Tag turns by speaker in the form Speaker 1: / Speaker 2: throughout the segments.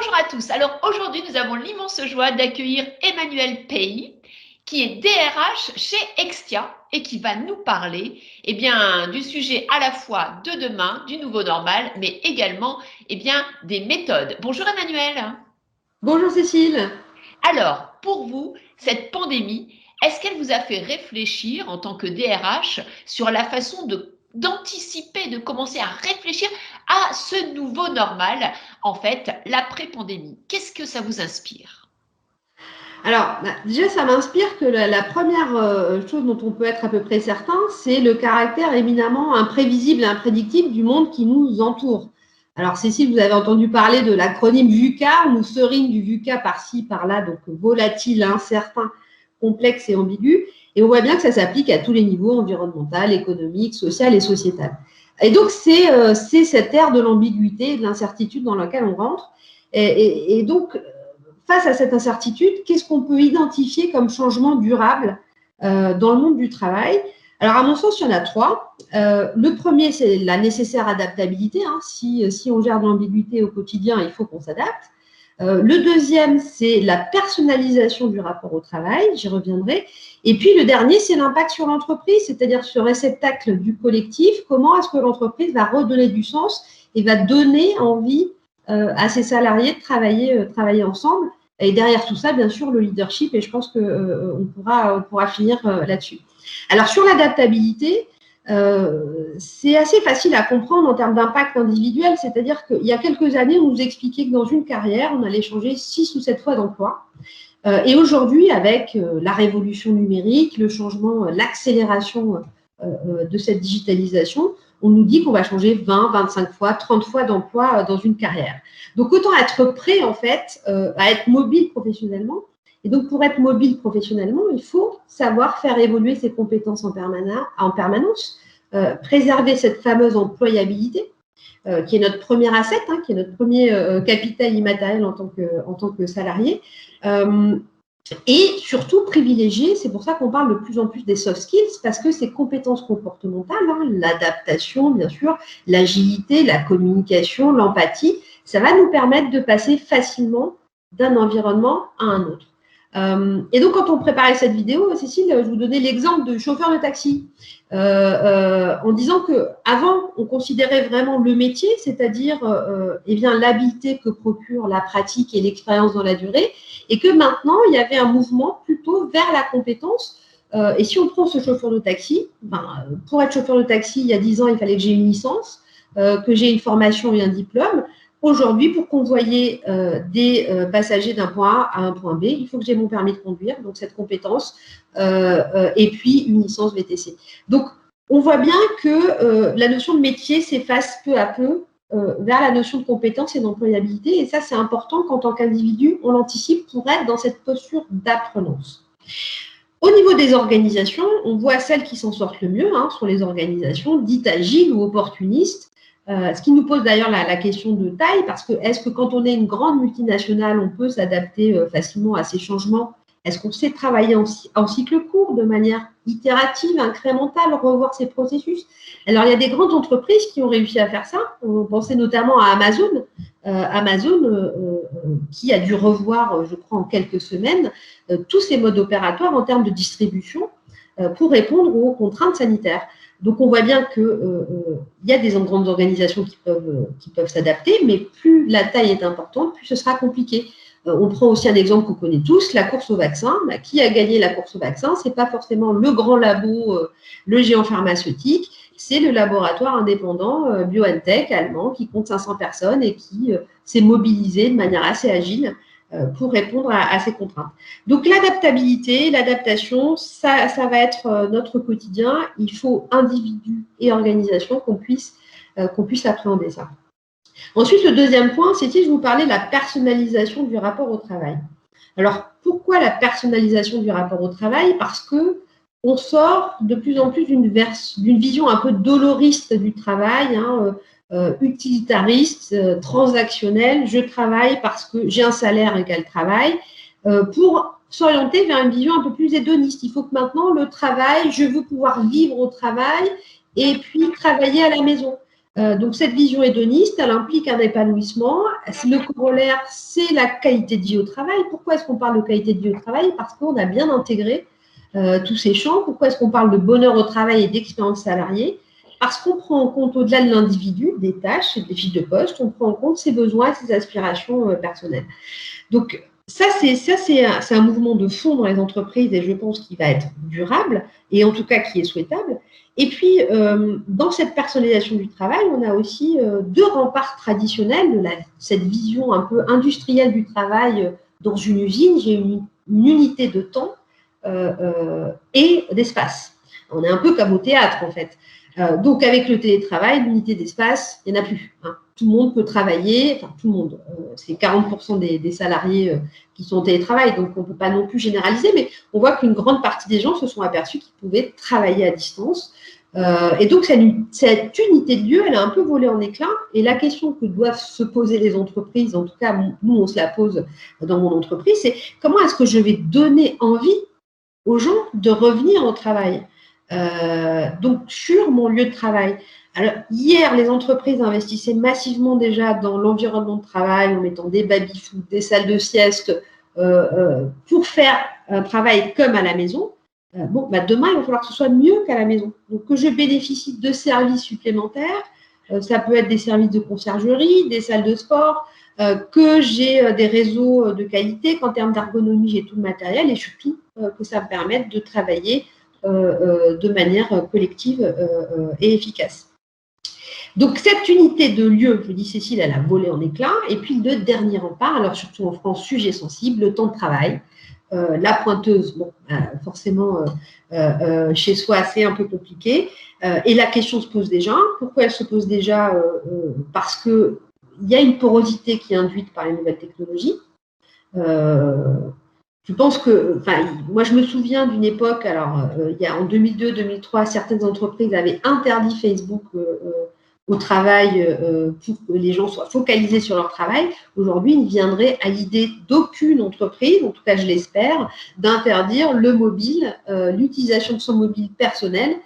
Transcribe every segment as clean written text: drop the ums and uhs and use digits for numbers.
Speaker 1: Bonjour à tous. Alors aujourd'hui, nous avons l'immense joie d'accueillir Emmanuel Pays, qui est DRH chez Extia et qui va nous parler du sujet à la fois de demain, du nouveau normal, mais également des méthodes. Bonjour Emmanuel.
Speaker 2: Bonjour Cécile.
Speaker 1: Alors, pour vous, cette pandémie, est-ce qu'elle vous a fait réfléchir en tant que DRH sur la façon d'anticiper, de commencer à réfléchir à ce nouveau normal, en fait, l'après-pandémie? Qu'est-ce que ça vous inspire?
Speaker 2: Alors, déjà, ça m'inspire que la première chose dont on peut être à peu près certain, c'est le caractère éminemment imprévisible et imprédictible du monde qui nous entoure. Alors, Cécile, vous avez entendu parler de l'acronyme VUCA, ou serine du VUCA par-ci, par-là, donc volatile, incertain, complexe et ambigu. Et on voit bien que ça s'applique à tous les niveaux, environnemental, économique, social et sociétal. Et donc, c'est cette ère de l'ambiguïté et de l'incertitude dans laquelle on rentre. Et donc, face à cette incertitude, qu'est-ce qu'on peut identifier comme changement durable dans le monde du travail? Alors, à mon sens, il y en a trois. Le premier, c'est la nécessaire adaptabilité. Si on gère de l'ambiguïté au quotidien, il faut qu'on s'adapte. Le deuxième, c'est la personnalisation du rapport au travail, j'y reviendrai. Et puis le dernier, c'est l'impact sur l'entreprise, c'est-à-dire ce réceptacle du collectif. Comment est-ce que l'entreprise va redonner du sens et va donner envie à ses salariés de travailler ensemble? Et derrière tout ça, bien sûr, le leadership, et je pense qu'on pourra finir là-dessus. Alors, sur l'adaptabilité, c'est assez facile à comprendre en termes d'impact individuel, c'est-à-dire qu'il y a quelques années, on nous expliquait que dans une carrière, on allait changer 6 ou 7 fois d'emploi. Et aujourd'hui, avec la révolution numérique, le changement, l'accélération de cette digitalisation, on nous dit qu'on va changer 20, 25 fois, 30 fois d'emploi dans une carrière. Donc, autant être prêt, en fait, à être mobile professionnellement. Et donc, pour être mobile professionnellement, il faut savoir faire évoluer ses compétences en permanence, préserver cette fameuse employabilité, qui est notre premier asset, qui est notre premier capital immatériel en tant que salarié. Et surtout privilégier, c'est pour ça qu'on parle de plus en plus des soft skills, parce que ces compétences comportementales, l'adaptation, bien sûr, l'agilité, la communication, l'empathie, ça va nous permettre de passer facilement d'un environnement à un autre. Et donc, quand on préparait cette vidéo, Cécile, je vous donnais l'exemple de chauffeur de taxi, en disant qu'avant, on considérait vraiment le métier, c'est-à-dire l'habileté que procure la pratique et l'expérience dans la durée, et que maintenant, il y avait un mouvement plutôt vers la compétence. Et si on prend ce chauffeur de taxi, pour être chauffeur de taxi, il y a 10 ans, il fallait que j'ai une licence, que j'ai une formation et un diplôme. Aujourd'hui, pour convoyer des passagers d'un point A à un point B, il faut que j'ai mon permis de conduire, donc cette compétence, et puis une licence VTC. Donc, on voit bien que la notion de métier s'efface peu à peu vers la notion de compétence et d'employabilité. Et ça, c'est important qu'en tant qu'individu, on l'anticipe pour être dans cette posture d'apprenance. Au niveau des organisations, on voit celles qui s'en sortent le mieux, sont les organisations dites agiles ou opportunistes, ce qui nous pose d'ailleurs la question de taille, parce que est-ce que quand on est une grande multinationale, on peut s'adapter facilement à ces changements? Est-ce qu'on sait travailler en cycle court, de manière itérative, incrémentale, revoir ses processus? Alors, il y a des grandes entreprises qui ont réussi à faire ça. On pensait notamment à Amazon. Qui a dû revoir, je crois, en quelques semaines, tous ses modes opératoires en termes de distribution pour répondre aux contraintes sanitaires. Donc, on voit bien qu'il y a des grandes organisations qui peuvent s'adapter, mais plus la taille est importante, plus ce sera compliqué. On prend aussi un exemple qu'on connaît tous, la course au vaccin. Qui a gagné la course au vaccin? Ce n'est pas forcément le grand labo, le géant pharmaceutique, c'est le laboratoire indépendant BioNTech allemand qui compte 500 personnes et qui s'est mobilisé de manière assez agile pour répondre à ces contraintes. Donc, l'adaptabilité, l'adaptation, ça va être notre quotidien. Il faut, individu et organisation, qu'on puisse appréhender ça. Ensuite, le deuxième point, c'était, je vous parlais de la personnalisation du rapport au travail. Alors, pourquoi la personnalisation du rapport au travail? Parce qu'on sort de plus en plus d'une vision un peu doloriste du travail, utilitariste, transactionnel. Je travaille parce que j'ai un salaire égal travail, pour s'orienter vers une vision un peu plus hédoniste. Il faut que maintenant, le travail, je veux pouvoir vivre au travail et puis travailler à la maison. Donc, cette vision hédoniste, elle implique un épanouissement. Le corollaire, c'est la qualité de vie au travail. Pourquoi est-ce qu'on parle de qualité de vie au travail? Parce qu'on a bien intégré tous ces champs. Pourquoi est-ce qu'on parle de bonheur au travail et d'expérience salariée? Parce qu'on prend en compte, au-delà de l'individu, des tâches et des fiches de poste, on prend en compte ses besoins, ses aspirations personnelles. Donc, ça, c'est un mouvement de fond dans les entreprises et je pense qu'il va être durable et en tout cas qui est souhaitable. Et puis, dans cette personnalisation du travail, on a aussi deux remparts traditionnels de cette vision un peu industrielle du travail dans une usine. J'ai une unité de temps et d'espace. On est un peu comme au théâtre, en fait. Donc, avec le télétravail, l'unité d'espace, il n'y en a plus. Hein. Tout le monde peut travailler, enfin tout le monde, c'est 40% des salariés qui sont au télétravail, donc on ne peut pas non plus généraliser, mais on voit qu'une grande partie des gens se sont aperçus qu'ils pouvaient travailler à distance. Et donc, cette unité de lieu, elle a un peu volé en éclats. Et la question que doivent se poser les entreprises, en tout cas, nous, on se la pose dans mon entreprise, c'est comment est-ce que je vais donner envie aux gens de revenir au travail, donc sur mon lieu de travail. Alors, hier, les entreprises investissaient massivement déjà dans l'environnement de travail en mettant des baby-foot, des salles de sieste pour faire un travail comme à la maison. Demain, il va falloir que ce soit mieux qu'à la maison. Donc, que je bénéficie de services supplémentaires, ça peut être des services de conciergerie, des salles de sport, que j'ai des réseaux de qualité, qu'en termes d'ergonomie, j'ai tout le matériel et surtout que ça me permette de travailler de manière collective et efficace. Donc, cette unité de lieu, je dis Cécile, elle a volé en éclats. Et puis, le dernier rempart, alors surtout en France, sujet sensible, le temps de travail. La pointeuse, bon, forcément, chez soi, c'est un peu compliqué. Et la question se pose déjà. Pourquoi elle se pose déjà? Parce qu'il y a une porosité qui est induite par les nouvelles technologies. Je pense que, moi je me souviens d'une époque, alors il y a en 2002-2003, certaines entreprises avaient interdit Facebook au travail pour que les gens soient focalisés sur leur travail. Aujourd'hui, il ne viendrait à l'idée d'aucune entreprise, en tout cas je l'espère, d'interdire le mobile, l'utilisation de son mobile personnel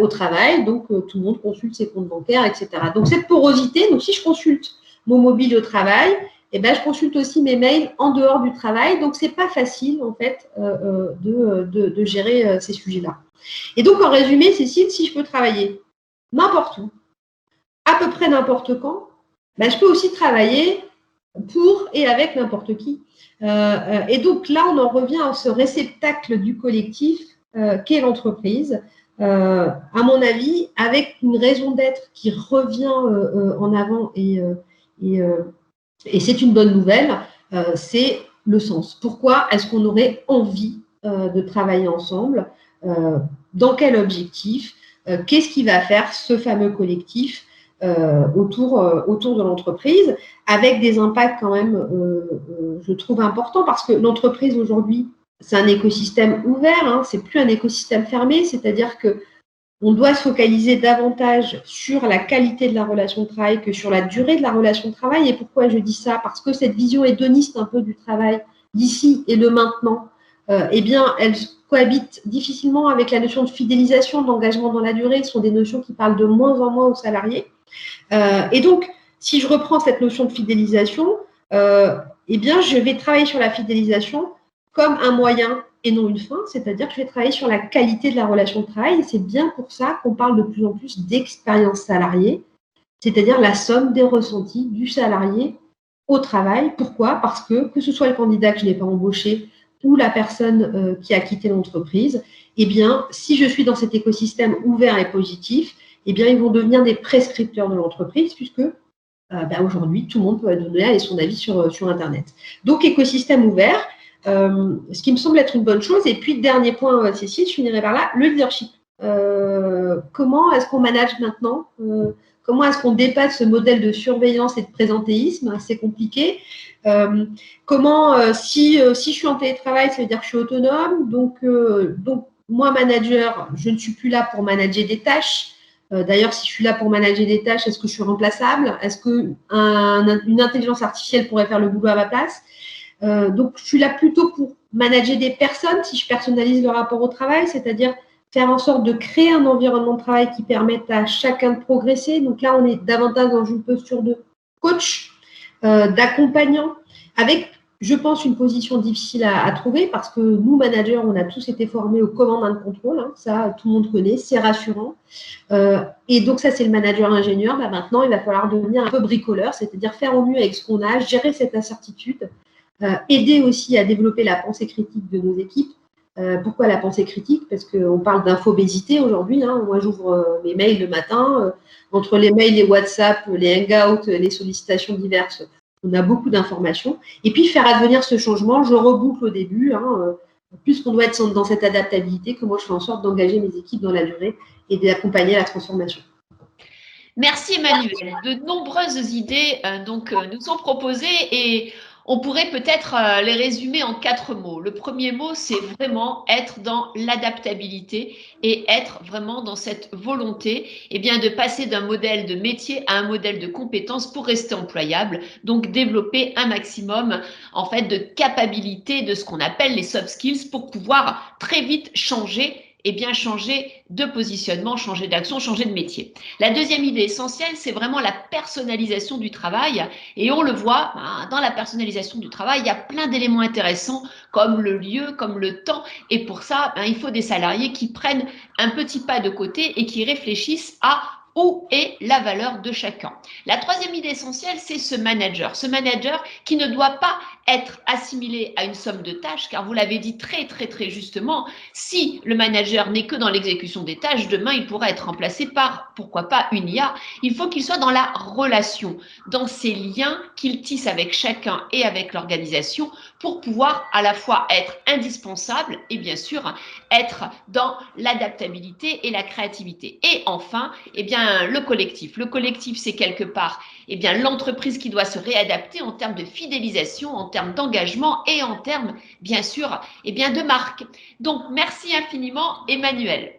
Speaker 2: au travail. Donc tout le monde consulte ses comptes bancaires, etc. Donc cette porosité, donc si je consulte mon mobile au travail, eh ben, je consulte aussi mes mails en dehors du travail. Donc, ce n'est pas facile, en fait, de gérer ces sujets-là. Et donc, en résumé, Cécile, si je peux travailler n'importe où, à peu près n'importe quand, ben, je peux aussi travailler pour et avec n'importe qui. Et donc, là, on en revient à ce réceptacle du collectif qu'est l'entreprise. À mon avis, avec une raison d'être qui revient en avant et c'est une bonne nouvelle, c'est le sens. Pourquoi est-ce qu'on aurait envie de travailler ensemble? Dans quel objectif? Qu'est-ce qui va faire ce fameux collectif autour de l'entreprise, avec des impacts quand même, je trouve, importants, parce que l'entreprise aujourd'hui, c'est un écosystème ouvert, hein, c'est plus un écosystème fermé, c'est-à-dire que on doit se focaliser davantage sur la qualité de la relation de travail que sur la durée de la relation de travail. Et pourquoi je dis ça? Parce que cette vision hédoniste un peu du travail, d'ici et de maintenant, eh bien, elle cohabite difficilement avec la notion de fidélisation, d'engagement dans la durée. Ce sont des notions qui parlent de moins en moins aux salariés. Et donc, si je reprends cette notion de fidélisation, eh bien, je vais travailler sur la fidélisation comme un moyen et non une fin, c'est-à-dire que je vais travailler sur la qualité de la relation de travail. Et c'est bien pour ça qu'on parle de plus en plus d'expérience salariée, c'est-à-dire la somme des ressentis du salarié au travail. Pourquoi? Parce que ce soit le candidat que je n'ai pas embauché ou la personne qui a quitté l'entreprise, eh bien, si je suis dans cet écosystème ouvert et positif, eh bien, ils vont devenir des prescripteurs de l'entreprise, puisque aujourd'hui, tout le monde peut donner son avis sur Internet. Donc, écosystème ouvert, ce qui me semble être une bonne chose. Et puis, dernier point, Cécile, je finirai par là, le leadership. Comment est-ce qu'on manage maintenant? Comment est-ce qu'on dépasse ce modèle de surveillance et de présentéisme? C'est compliqué. Si je suis en télétravail, ça veut dire que je suis autonome. Donc moi, manager, je ne suis plus là pour manager des tâches. D'ailleurs, si je suis là pour manager des tâches, est-ce que je suis remplaçable? Est-ce qu'une intelligence artificielle pourrait faire le boulot à ma place? Donc, je suis là plutôt pour manager des personnes, si je personnalise le rapport au travail, c'est-à-dire faire en sorte de créer un environnement de travail qui permette à chacun de progresser. Donc là, on est davantage dans une posture de coach, d'accompagnant, avec, je pense, une position difficile à trouver parce que nous, managers, on a tous été formés au command and control, hein, ça, tout le monde connaît, c'est rassurant. Et donc, ça, c'est le manager ingénieur. Bah, maintenant, il va falloir devenir un peu bricoleur, c'est-à-dire faire au mieux avec ce qu'on a, gérer cette incertitude, aider aussi à développer la pensée critique de nos équipes. Pourquoi la pensée critique? Parce qu'on parle d'infobésité aujourd'hui. Hein. Moi, j'ouvre mes mails le matin. Entre les mails, les WhatsApp, les hangouts, les sollicitations diverses, on a beaucoup d'informations. Et puis, faire advenir ce changement, je reboucle au début. Hein, puisqu'on doit être dans cette adaptabilité, comment je fais en sorte d'engager mes équipes dans la durée et d'accompagner la transformation.
Speaker 1: Merci Emmanuel. De nombreuses idées nous sont proposées et on pourrait peut-être les résumer en 4 mots. Le premier mot, c'est vraiment être dans l'adaptabilité et être vraiment dans cette volonté de passer d'un modèle de métier à un modèle de compétences pour rester employable. Donc développer un maximum en fait de capacité de ce qu'on appelle les soft skills pour pouvoir très vite changer changer de positionnement, changer d'action, changer de métier. La deuxième idée essentielle, c'est vraiment la personnalisation du travail. Et on le voit, dans la personnalisation du travail, il y a plein d'éléments intéressants comme le lieu, comme le temps. Et pour ça, il faut des salariés qui prennent un petit pas de côté et qui réfléchissent à où est la valeur de chacun. La troisième idée essentielle, c'est ce manager. Ce manager qui ne doit pas être assimilé à une somme de tâches, car vous l'avez dit très justement, si le manager n'est que dans l'exécution des tâches, demain il pourra être remplacé par, pourquoi pas, une IA. Il faut qu'il soit dans la relation, dans ces liens qu'il tisse avec chacun et avec l'organisation pour pouvoir à la fois être indispensable et bien sûr être dans l'adaptabilité et la créativité. Et enfin, le collectif. Le collectif, c'est quelque part l'entreprise qui doit se réadapter en termes de fidélisation, en termes d'engagement et en termes, bien sûr, de marque. Donc, merci infiniment, Emmanuel.